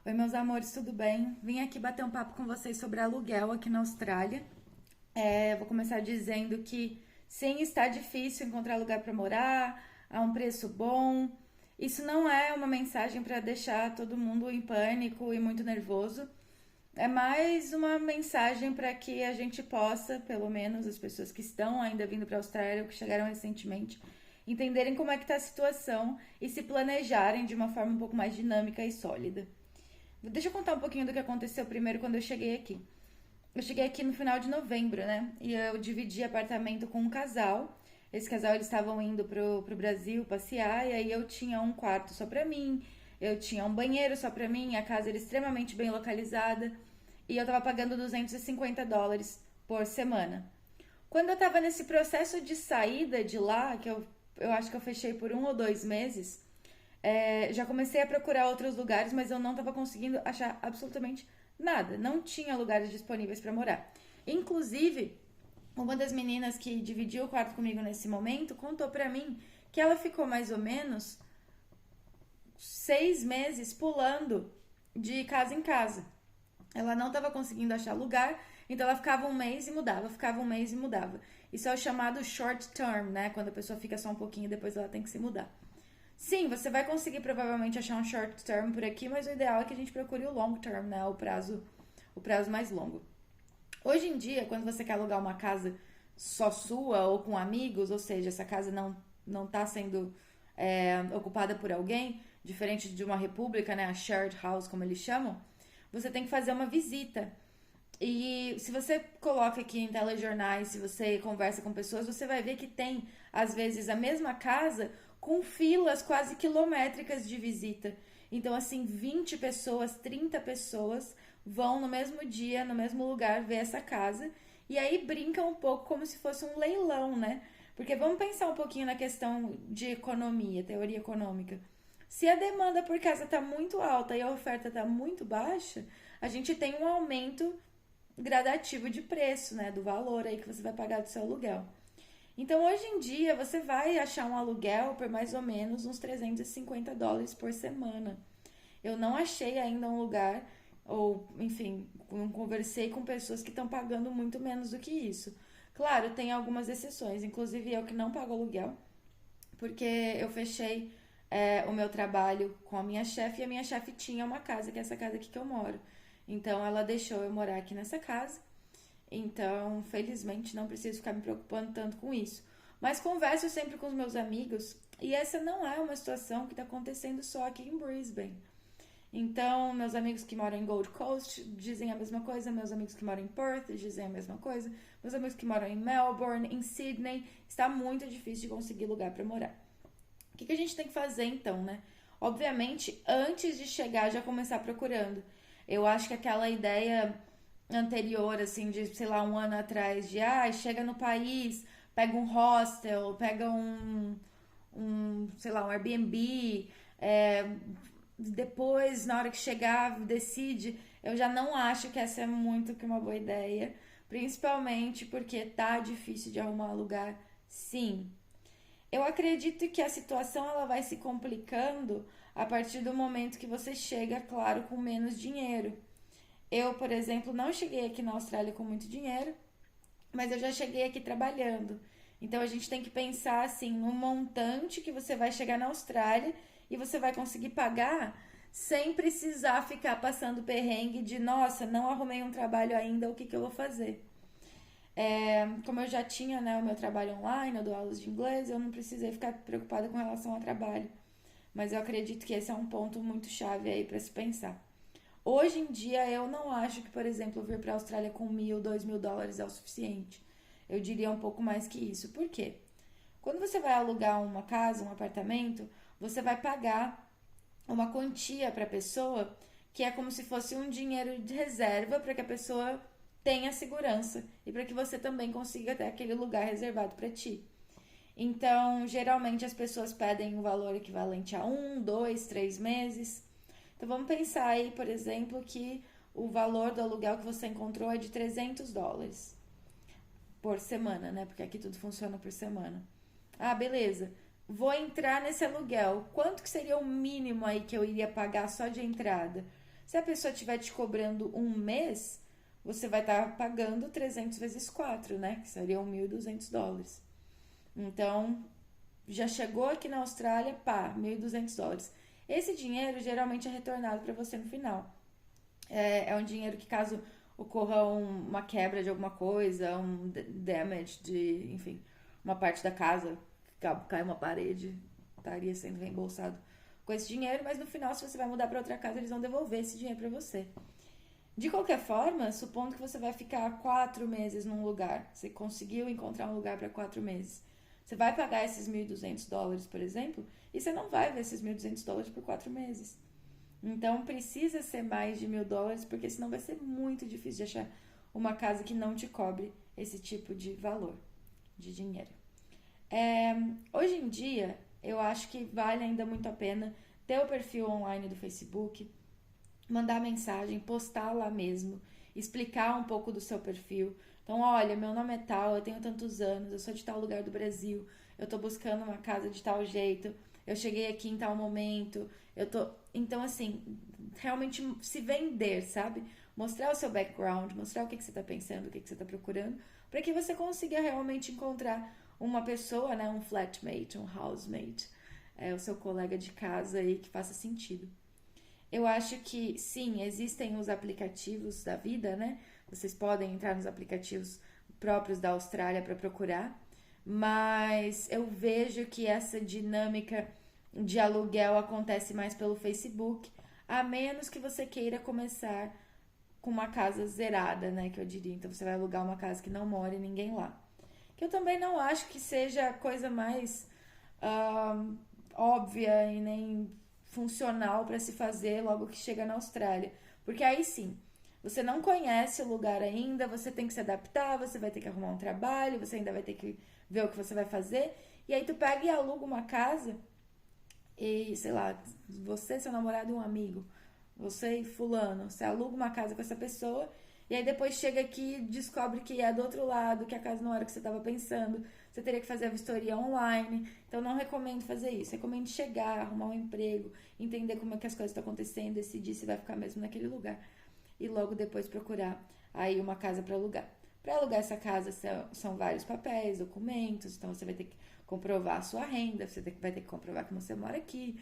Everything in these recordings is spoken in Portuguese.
Oi, meus amores, tudo bem? Vim aqui bater um papo com vocês sobre aluguel aqui na Austrália. Vou começar dizendo que sim, está difícil encontrar lugar para morar, a um preço bom. Isso não é uma mensagem para deixar todo mundo em pânico e muito nervoso. É mais uma mensagem para que a gente possa, pelo menos as pessoas que estão ainda vindo para a Austrália ou que chegaram recentemente, entenderem como é que está a situação e se planejarem de uma forma um pouco mais dinâmica e sólida. Deixa eu contar um pouquinho do que aconteceu primeiro quando eu cheguei aqui. Eu cheguei aqui no final de novembro, né? E eu dividi apartamento com um casal. Esse casal, eles estavam indo pro Brasil passear, e aí eu tinha um quarto só pra mim, eu tinha um banheiro só pra mim, a casa era extremamente bem localizada, e eu tava pagando US$ 250 por semana. Quando eu tava nesse processo de saída de lá, eu acho que eu fechei por 1 ou 2 meses, já comecei a procurar outros lugares, mas eu não estava conseguindo achar absolutamente nada. Não tinha lugares disponíveis para morar. Inclusive, uma das meninas que dividiu o quarto comigo nesse momento contou para mim que ela ficou mais ou menos 6 meses pulando de casa em casa. Ela não estava conseguindo achar lugar, então ela ficava um mês e mudava, ficava um mês e mudava. Isso é o chamado short term, né? Quando a pessoa fica só um pouquinho e depois ela tem que se mudar. Sim, você vai conseguir provavelmente achar um short term por aqui, mas o ideal é que a gente procure o long term, né? O prazo mais longo. Hoje em dia, quando você quer alugar uma casa só sua ou com amigos, ou seja, essa casa não está sendo ocupada por alguém, diferente de uma república, né? A shared house, como eles chamam, você tem que fazer uma visita. E se você coloca aqui em telejornais, se você conversa com pessoas, você vai ver que tem, às vezes, a mesma casa com filas quase quilométricas de visita. Então, assim, 20 pessoas, 30 pessoas vão no mesmo dia, no mesmo lugar, ver essa casa. E aí brinca um pouco como se fosse um leilão, né? Porque vamos pensar um pouquinho na questão de economia, teoria econômica. Se a demanda por casa está muito alta e a oferta está muito baixa, a gente tem um aumento gradativo de preço, né? Do valor aí que você vai pagar do seu aluguel. Então, hoje em dia, você vai achar um aluguel por mais ou menos uns US$ 350 por semana. Eu não achei ainda um lugar, ou enfim, não conversei com pessoas que estão pagando muito menos do que isso. Claro, tem algumas exceções, inclusive eu que não pago aluguel, porque eu fechei o meu trabalho com a minha chefe e a minha chefe tinha uma casa, que é essa casa aqui que eu moro. Então ela deixou eu morar aqui nessa casa. Então, felizmente, não preciso ficar me preocupando tanto com isso. Mas converso sempre com os meus amigos e essa não é uma situação que está acontecendo só aqui em Brisbane. Então, meus amigos que moram em Gold Coast dizem a mesma coisa, meus amigos que moram em Perth dizem a mesma coisa, meus amigos que moram em Melbourne, em Sydney, está muito difícil de conseguir lugar para morar. O que a gente tem que fazer então, né? Obviamente, antes de chegar, já começar procurando. Eu acho que aquela ideia anterior, assim, de, sei lá, um ano atrás, de chega no país, pega um hostel, pega sei lá, um Airbnb, depois, na hora que chegar, decide. Eu já não acho que essa é muito que uma boa ideia, principalmente porque tá difícil de arrumar lugar, sim. Eu acredito que a situação ela vai se complicando a partir do momento que você chega, claro, com menos dinheiro. Eu, por exemplo, não cheguei aqui na Austrália com muito dinheiro, mas eu já cheguei aqui trabalhando. Então a gente tem que pensar assim no montante que você vai chegar na Austrália e você vai conseguir pagar sem precisar ficar passando perrengue de nossa, não arrumei um trabalho ainda, o que eu vou fazer? Como eu já tinha, né, o meu trabalho online, eu dou aulas de inglês, eu não precisei ficar preocupada com relação ao trabalho. Mas eu acredito que esse é um ponto muito chave aí para se pensar. Hoje em dia, eu não acho que, por exemplo, vir para a Austrália com 1.000, 2.000 dólares é o suficiente. Eu diria um pouco mais que isso. Por quê? Quando você vai alugar uma casa, um apartamento, você vai pagar uma quantia para a pessoa que é como se fosse um dinheiro de reserva para que a pessoa tenha segurança e para que você também consiga ter aquele lugar reservado para ti. Então, geralmente as pessoas pedem um valor equivalente a 1, 2, 3 meses. Então, vamos pensar aí, por exemplo, que o valor do aluguel que você encontrou é de US$ 300 por semana, né? Porque aqui tudo funciona por semana. Ah, beleza. Vou entrar nesse aluguel. Quanto que seria o mínimo aí que eu iria pagar só de entrada? Se a pessoa estiver te cobrando um mês, você vai estar pagando 300 vezes 4, né? Que seriam US$ 1.200. Então, já chegou aqui na Austrália, pá, US$ 1.200. Esse dinheiro geralmente é retornado para você no final. É um dinheiro que caso ocorra uma quebra de alguma coisa, um damage de, enfim, uma parte da casa, cai uma parede, estaria sendo reembolsado com esse dinheiro, mas no final, se você vai mudar para outra casa, eles vão devolver esse dinheiro para você. De qualquer forma, supondo que você vai ficar 4 meses num lugar, você conseguiu encontrar um lugar para 4 meses, você vai pagar esses US$ 1.200, por exemplo, e você não vai ver esses US$ 1.200 por 4 meses. Então precisa ser mais de US$ 1.000, porque senão vai ser muito difícil de achar uma casa que não te cobre esse tipo de valor de dinheiro. Hoje em dia, eu acho que vale ainda muito a pena ter o perfil online do Facebook, mandar mensagem, postar lá mesmo, explicar um pouco do seu perfil. Então, olha, meu nome é tal, eu tenho tantos anos, eu sou de tal lugar do Brasil, eu tô buscando uma casa de tal jeito, eu cheguei aqui em tal momento, eu tô... Então, assim, realmente se vender, sabe? Mostrar o seu background, mostrar o que você tá pensando, o que você tá procurando, para que você consiga realmente encontrar uma pessoa, né? Um flatmate, um housemate, o seu colega de casa aí que faça sentido. Eu acho que, sim, existem os aplicativos da vida, né? Vocês podem entrar nos aplicativos próprios da Austrália para procurar, mas eu vejo que essa dinâmica de aluguel acontece mais pelo Facebook, a menos que você queira começar com uma casa zerada, né? Que eu diria. Então você vai alugar uma casa que não mora ninguém lá. Que eu também não acho que seja a coisa mais óbvia e nem funcional para se fazer logo que chega na Austrália. Porque aí sim, você não conhece o lugar ainda, você tem que se adaptar, você vai ter que arrumar um trabalho, você ainda vai ter que ver o que você vai fazer. E aí tu pega e aluga uma casa e, sei lá, você, seu namorado e um amigo, você e fulano, você aluga uma casa com essa pessoa e aí depois chega aqui e descobre que é do outro lado, que a casa não era o que você estava pensando, você teria que fazer a vistoria online. Então não recomendo fazer isso, recomendo chegar, arrumar um emprego, entender como é que as coisas estão acontecendo, decidir se vai ficar mesmo naquele lugar e logo depois procurar aí uma casa para alugar. Para alugar essa casa são vários papéis, documentos, então você vai ter que comprovar a sua renda, você vai ter que comprovar que você mora aqui,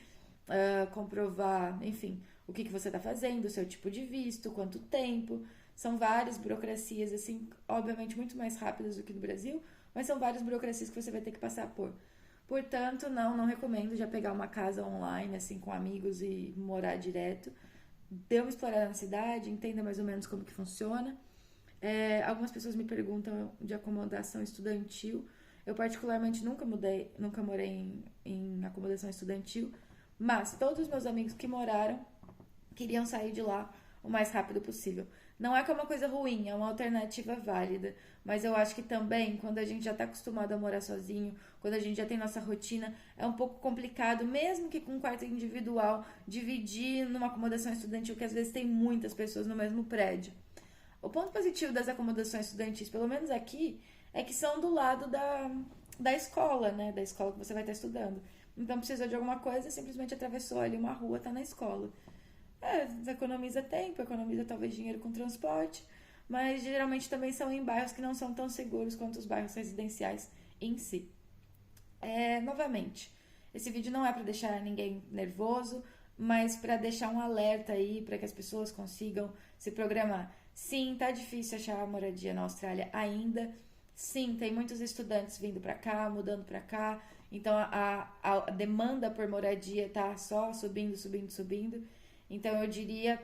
comprovar, enfim, o que você está fazendo, o seu tipo de visto, quanto tempo. São várias burocracias, assim, obviamente muito mais rápidas do que no Brasil, mas são várias burocracias que você vai ter que passar por. Portanto, não recomendo já pegar uma casa online, assim, com amigos e morar direto. Dê uma explorada na cidade, entenda mais ou menos como que funciona. Algumas pessoas me perguntam de acomodação estudantil. Eu particularmente nunca morei em acomodação estudantil, mas todos os meus amigos que moraram queriam sair de lá o mais rápido possível. Não é que é uma coisa ruim, é uma alternativa válida, mas eu acho que também, quando a gente já está acostumado a morar sozinho, quando a gente já tem nossa rotina, é um pouco complicado, mesmo que com um quarto individual, dividir numa acomodação estudantil, que às vezes tem muitas pessoas no mesmo prédio. O ponto positivo das acomodações estudantis, pelo menos aqui, é que são do lado da escola, né? Da escola que você vai estar estudando. Então, precisou de alguma coisa, simplesmente atravessou ali uma rua, tá na escola. Economiza tempo, economiza talvez dinheiro com transporte, mas geralmente também são em bairros que não são tão seguros quanto os bairros residenciais em si. Novamente, esse vídeo não é para deixar ninguém nervoso, mas para deixar um alerta aí para que as pessoas consigam se programar. Sim, tá difícil achar moradia na Austrália ainda. Sim, tem muitos estudantes vindo para cá, mudando para cá. Então a demanda por moradia tá só subindo. Então eu diria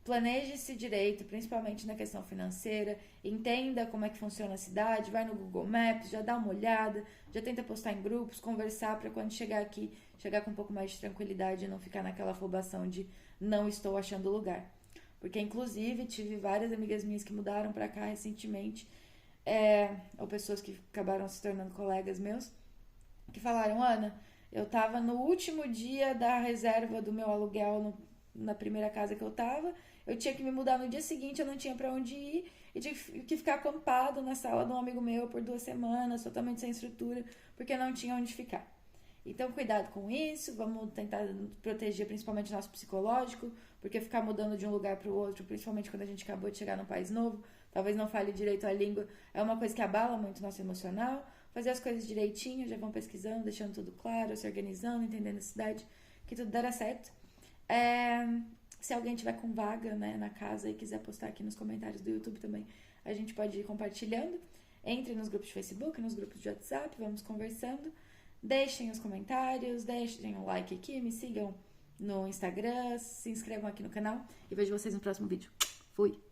planeje-se direito, principalmente na questão financeira, entenda como é que funciona a cidade, vai no Google Maps, já dá uma olhada, já tenta postar em grupos, conversar para quando chegar aqui, chegar com um pouco mais de tranquilidade e não ficar naquela afobação de não estou achando lugar. Porque inclusive tive várias amigas minhas que mudaram para cá recentemente, ou pessoas que acabaram se tornando colegas meus, que falaram: Ana, eu tava no último dia da reserva do meu aluguel na primeira casa que eu tava, eu tinha que me mudar no dia seguinte, eu não tinha pra onde ir, e tinha que ficar acampado na sala de um amigo meu por 2 semanas, totalmente sem estrutura, porque não tinha onde ficar. Então, cuidado com isso, vamos tentar proteger principalmente o nosso psicológico, porque ficar mudando de um lugar para o outro, principalmente quando a gente acabou de chegar num país novo, talvez não fale direito a língua, é uma coisa que abala muito o nosso emocional. Fazer as coisas direitinho, já vão pesquisando, deixando tudo claro, se organizando, entendendo a cidade, que tudo dará certo. Se alguém tiver com vaga, né, na casa e quiser postar aqui nos comentários do YouTube também, a gente pode ir compartilhando. Entre nos grupos de Facebook, nos grupos de WhatsApp, vamos conversando. Deixem os comentários, deixem o like aqui, me sigam no Instagram, se inscrevam aqui no canal e vejo vocês no próximo vídeo. Fui!